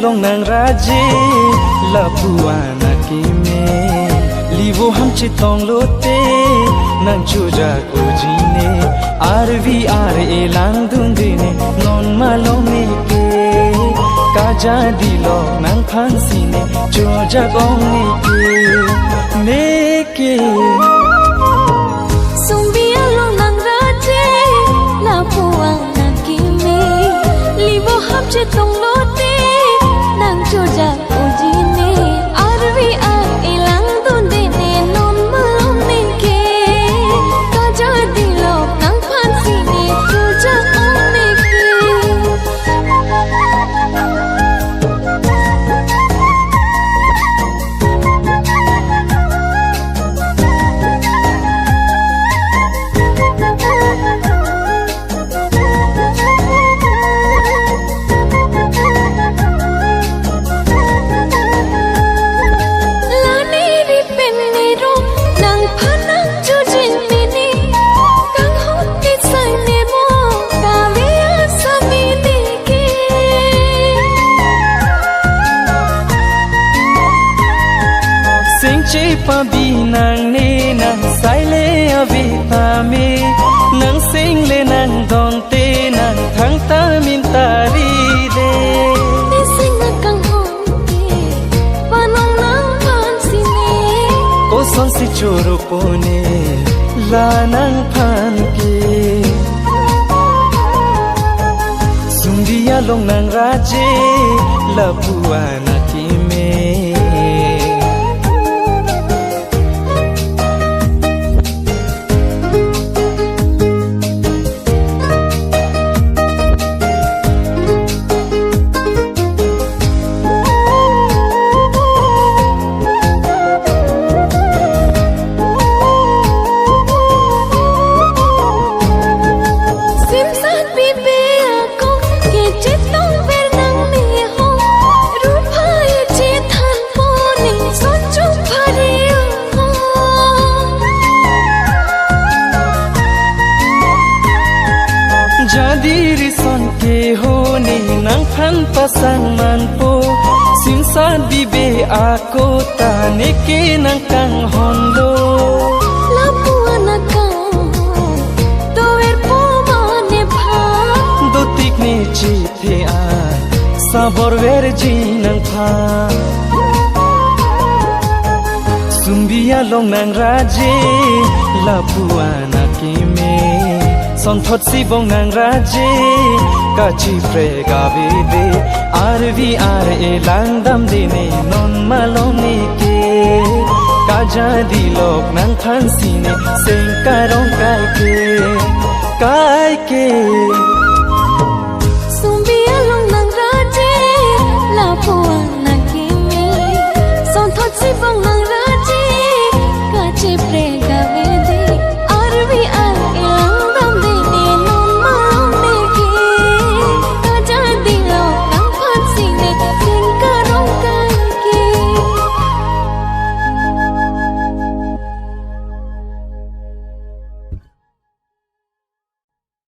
long nang raje la puana kime livo ham chitong lote nang chuja ojine RVR elang dundine non malone ke kaja dilo nang phansine chuja gongni ke neke sumbia long nang raje la puana kime livo ham chitong lote nang chuja ojine RVR elang dundine non malone ke kaja dilo nang phansine chuja gongni ke Che pabi nang ne nang sai le avita me nang sing le nang don te nang thang ta min tari de te sing kang hon te panong nang phan sine ko son si choro pone la nang phan ke sundia long nang raje la puana ki me Jadi son ke ho ni nang phan pasang man po sin san bibe ako ta ne ke nang kang hondo la puana kang to er po mane pha do tik ne chi the a sabor ver ji nang pha sumbia long nang raje la puana ki me son thot si bong nang raje ka chi pre ga be de RVR elang dam de ne non malong ne ke ka ja di lok nang phan si ne sing ka rong kai ke